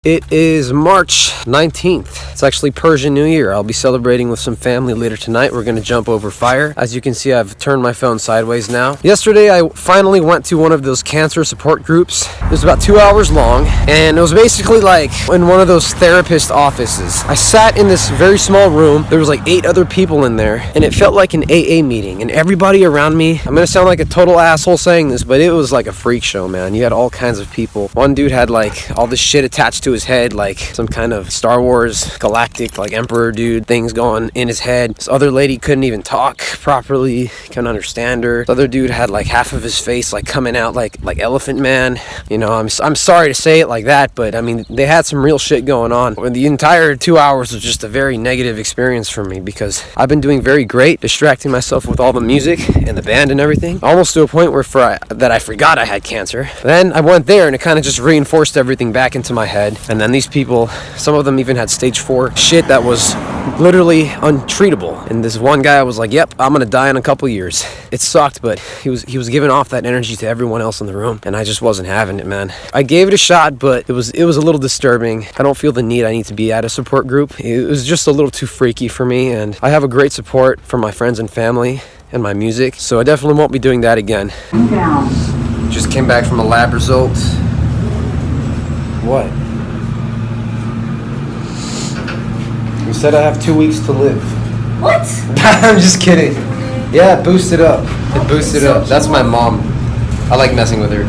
It is March 19th. It's actually Persian New Year. I'll be celebrating with some family later tonight. We're gonna jump over fire. As you can see, I've turned my phone sideways now. Yesterday, I finally went to one of those cancer support groups. It was about 2 hours long, and it was basically like in one of those therapist offices. I sat in this very small room. There was like 8 other people in there, and it felt like an AA meeting, and everybody around me, I'm gonna sound like a total asshole saying this, but it was like a freak show, man. You had all kinds of people. One dude had like all this shit attached to his head, like some kind of Star Wars galactic like emperor dude things going in his head. This other lady couldn't even talk properly, couldn't understand her. This other dude had like half of his face like coming out like Elephant Man. You know, I'm sorry to say it like that, but I mean, they had some real shit going on. The entire 2 hours was just a very negative experience for me because I've been doing very great, distracting myself with all the music and the band and everything, almost to a point where I forgot I had cancer. Then I went there and it kind of just reinforced everything back into my head. And then these people, some of them even had stage 4 shit that was literally untreatable. And this one guy was like, yep, I'm gonna die in a couple years. It sucked, but he was giving off that energy to everyone else in the room, and I just wasn't having it, man. I gave it a shot, but it was a little disturbing. I don't feel the need I need to be at a support group. It was just a little too freaky for me, and I have a great support from my friends and family and my music, so I definitely won't be doing that again. Just came back from a lab result. What? You said I have 2 weeks to live. What? I'm just kidding. Yeah, boost it up. It boosted up. That's my mom. I like messing with her.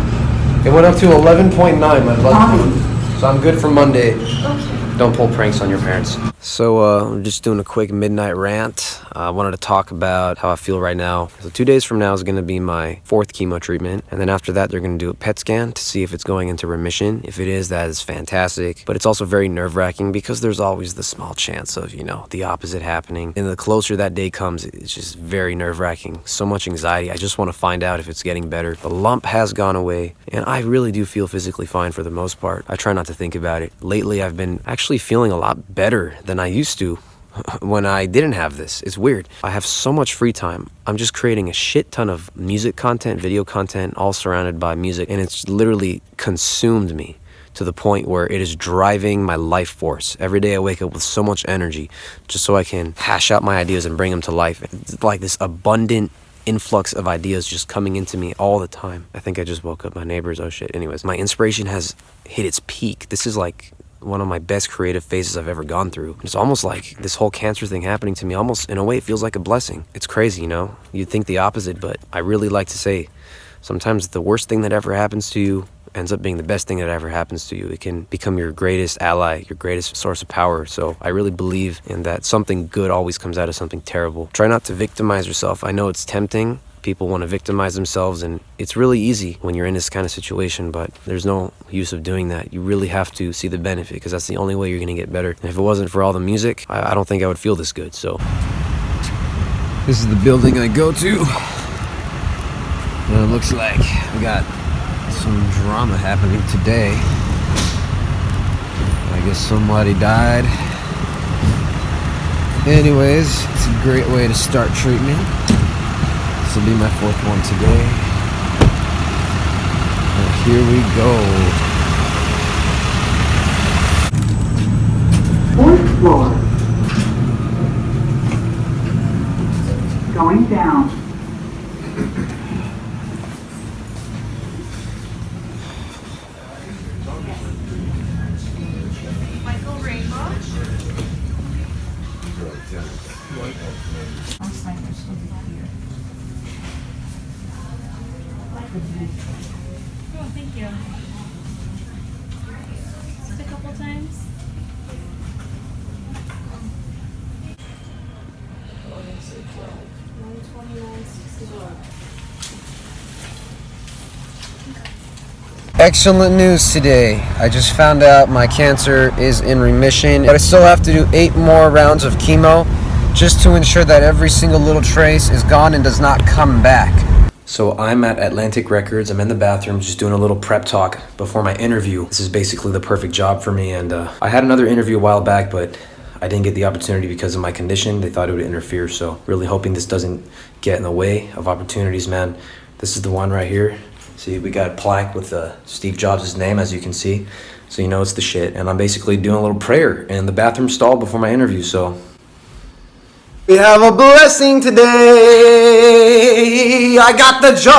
It went up to 11.9, my blood group. So I'm good for Monday. Okay. Don't pull pranks on your parents. So I'm just doing a quick midnight rant. I wanted to talk about how I feel right now. So 2 days from now is going to be my 4th chemo treatment. And then after that, they're going to do a PET scan to see if it's going into remission. If it is, that is fantastic. But it's also very nerve-wracking because there's always the small chance of, you know, the opposite happening. And the closer that day comes, it's just very nerve-wracking. So much anxiety. I just want to find out if it's getting better. The lump has gone away, and I really do feel physically fine for the most part. I try not to think about it. Lately, I've been actually feeling a lot better than I used to when I didn't have this. It's weird. I have so much free time. I'm just creating a shit ton of music content, video content, all surrounded by music, and it's literally consumed me to the point where it is driving my life force. Every day I wake up with so much energy just so I can hash out my ideas and bring them to life. It's like this abundant influx of ideas just coming into me all the time. I think I just woke up my neighbors. Oh shit. Anyways, my inspiration has hit its peak. This is like one of my best creative phases I've ever gone through. It's almost like this whole cancer thing happening to me, almost in a way it feels like a blessing. It's crazy, you know? You'd think the opposite, but I really like to say sometimes the worst thing that ever happens to you ends up being the best thing that ever happens to you. It can become your greatest ally, your greatest source of power. So I really believe in that something good always comes out of something terrible. Try not to victimize yourself. I know it's tempting. People want to victimize themselves, and it's really easy when you're in this kind of situation, but there's no use of doing that. You really have to see the benefit, because that's the only way you're going to get better. And if it wasn't for all the music, I don't think I would feel this good. So this is the building I go to, and it looks like we got some drama happening today. I guess somebody died. Anyways, it's a great way to start treatment. This will be my 4th one today. And here we go. 4th floor. Going down. Michael Rainbow. Oh, thank you. Just a couple times. Excellent news today. I just found out my cancer is in remission, but I still have to do 8 more rounds of chemo just to ensure that every single little trace is gone and does not come back. So I'm at Atlantic Records. I'm in the bathroom just doing a little prep talk before my interview. This is basically the perfect job for me, and I had another interview a while back, but I didn't get the opportunity because of my condition. They thought it would interfere, so really hoping this doesn't get in the way of opportunities, man. This is the one right here. See, we got a plaque with Steve Jobs' name, as you can see. So you know it's the shit. And I'm basically doing a little prayer in the bathroom stall before my interview, so. We have a blessing today. I got the job.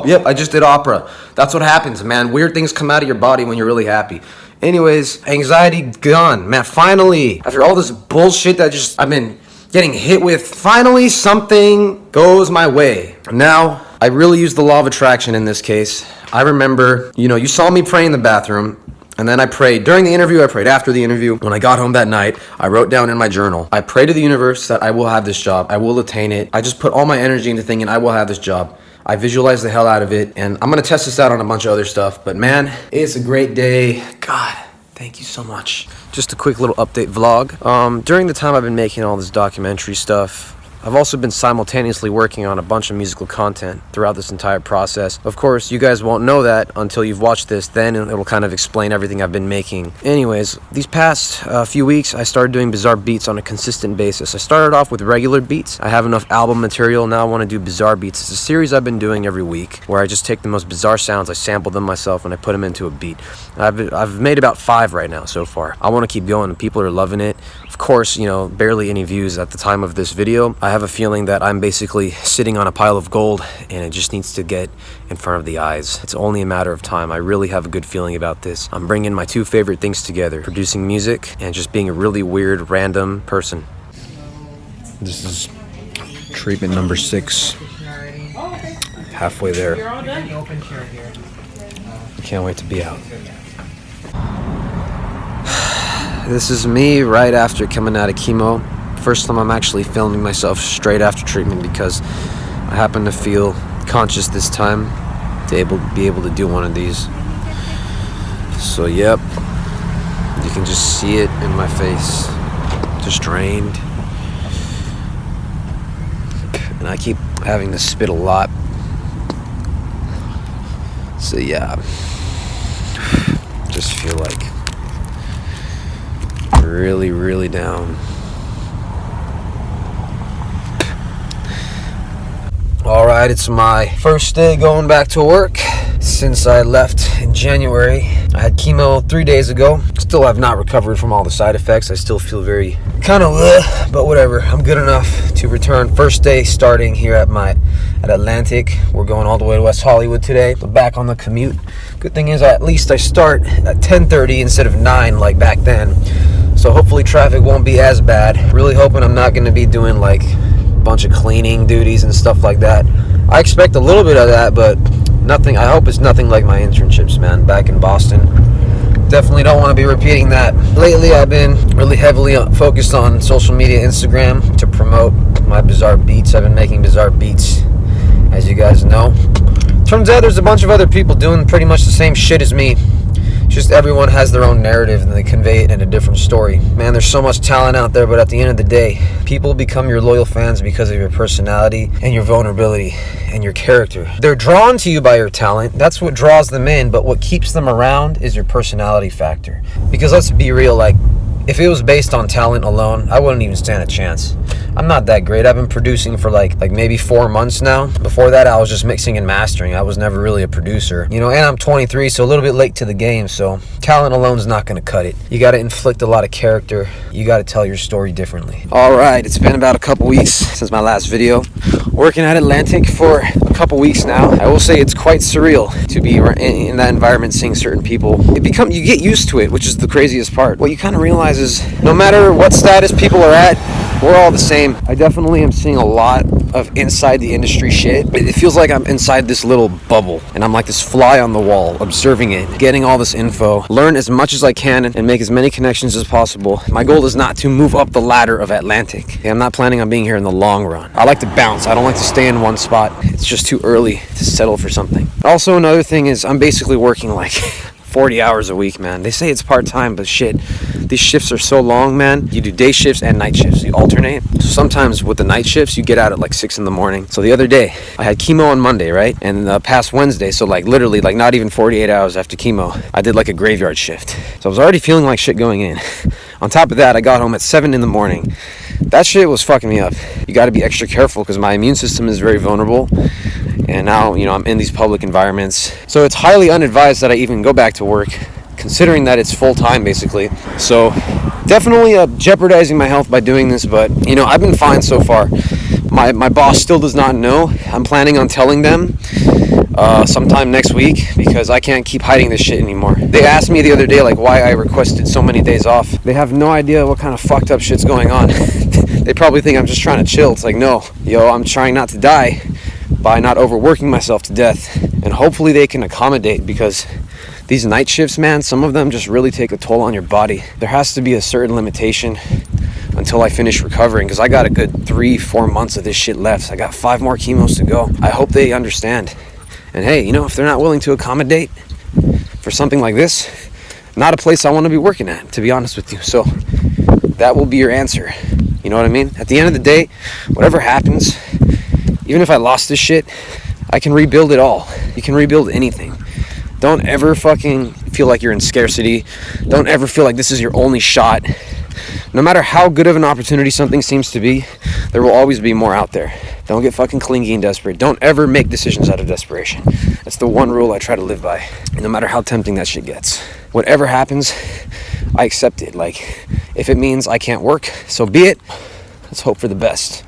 Yep, I just did opera. That's what happens, man. Weird things come out of your body when you're really happy. Anyways, anxiety gone, man. Finally, after all this bullshit that I've been getting hit with, finally something goes my way. Now, I really use the law of attraction in this case. I remember, you saw me pray in the bathroom. And then I prayed during the interview, I prayed after the interview. When I got home that night, I wrote down in my journal, I pray to the universe that I will have this job. I will attain it. I just put all my energy into thinking I will have this job. I visualized the hell out of it. And I'm going to test this out on a bunch of other stuff. But man, it's a great day. God, thank you so much. Just a quick little update vlog. During the time I've been making all this documentary stuff, I've also been simultaneously working on a bunch of musical content throughout this entire process. Of course, you guys won't know that until you've watched this, then it'll kind of explain everything I've been making. Anyways, these past few weeks, I started doing Bizarre Beats on a consistent basis. I started off with regular beats. I have enough album material, now I want to do Bizarre Beats. It's a series I've been doing every week, where I just take the most bizarre sounds, I sample them myself, and I put them into a beat. I've made about 5 right now so far. I want to keep going, and people are loving it. Of course, barely any views at the time of this video. I have a feeling that I'm basically sitting on a pile of gold and it just needs to get in front of the eyes. It's only a matter of time. I really have a good feeling about this. I'm bringing my 2 favorite things together, producing music and just being a really weird, random person. This is treatment number 6. Halfway there. Can't wait to be out. This is me right after coming out of chemo. First time I'm actually filming myself straight after treatment because I happen to feel conscious this time to be able to do one of these. So yep, you can just see it in my face, just drained. And I keep having to spit a lot. So yeah, just feel like really, really down. Alright, it's my first day going back to work since I left in January. I had chemo 3 days ago. Still have not recovered from all the side effects. I still feel very kind of but whatever. I'm good enough to return. First day starting here at Atlantic. We're going all the way to West Hollywood today. But back on the commute. Good thing is at least I start at 10:30 instead of 9 like back then. So hopefully traffic won't be as bad. Really hoping I'm not going to be doing like bunch of cleaning duties and stuff like that. I expect a little bit of that, but nothing. I hope it's nothing like my internships, man, back in Boston. Definitely don't want to be repeating that. Lately, I've been really heavily focused on social media, Instagram, to promote my Bizarre Beats. I've been making Bizarre Beats, as you guys know. Turns out there's a bunch of other people doing pretty much the same shit as me. Just everyone has their own narrative and they convey it in a different story. Man, there's so much talent out there, but at the end of the day, people become your loyal fans because of your personality and your vulnerability and your character. They're drawn to you by your talent. That's what draws them in, but what keeps them around is your personality factor. Because let's be real, like, if it was based on talent alone, I wouldn't even stand a chance. I'm not that great. I've been producing for like maybe 4 months now. Before that, I was just mixing and mastering. I was never really a producer. And I'm 23, so a little bit late to the game. So talent alone is not going to cut it. You got to inflict a lot of character. You got to tell your story differently. All right, it's been about a couple weeks since my last video. Working at Atlantic for a couple weeks now. I will say it's quite surreal to be in that environment, seeing certain people. You get used to it, which is the craziest part. What you kind of realize is no matter what status people are at, we're all the same. I definitely am seeing a lot of inside the industry shit. It feels like I'm inside this little bubble and I'm like this fly on the wall, observing it, getting all this info, learn as much as I can and make as many connections as possible. My goal is not to move up the ladder of Atlantic. I'm not planning on being here in the long run. I like to bounce. I don't like to stay in one spot. It's just too early to settle for something. Also, another thing is I'm basically working like 40 hours a week, man. They say it's part-time, but shit, these shifts are so long, man. You do day shifts and night shifts. You alternate. So sometimes with the night shifts, you get out at like 6 in the morning. So the other day, I had chemo on Monday, right? And past Wednesday, so like literally like not even 48 hours after chemo, I did like a graveyard shift. So I was already feeling like shit going in. On top of that, I got home at 7 in the morning. that shit was fucking me up. You got to be extra careful because my immune system is very vulnerable. And now, I'm in these public environments. So it's highly unadvised that I even go back to work, considering that it's full-time, basically. So definitely jeopardizing my health by doing this, but, I've been fine so far. My boss still does not know. I'm planning on telling them sometime next week because I can't keep hiding this shit anymore. They asked me the other day, why I requested so many days off. They have no idea what kind of fucked up shit's going on. They probably think I'm just trying to chill. It's no, I'm trying not to die by not overworking myself to death. And hopefully they can accommodate, because these night shifts, man, some of them just really take a toll on your body. There has to be a certain limitation until I finish recovering, because I got a good 3-4 months of this shit left. I got 5 more chemos to go. I hope they understand. And hey, if they're not willing to accommodate for something like this, not a place I want to be working at, to be honest with you. So that will be your answer. You know what I mean? At the end of the day, whatever happens, even if I lost this shit, I can rebuild it all. You can rebuild anything. Don't ever fucking feel like you're in scarcity. Don't ever feel like this is your only shot. No matter how good of an opportunity something seems to be, there will always be more out there. Don't get fucking clingy and desperate. Don't ever make decisions out of desperation. That's the one rule I try to live by, no matter how tempting that shit gets. Whatever happens, I accept it. If it means I can't work, so be it. Let's hope for the best.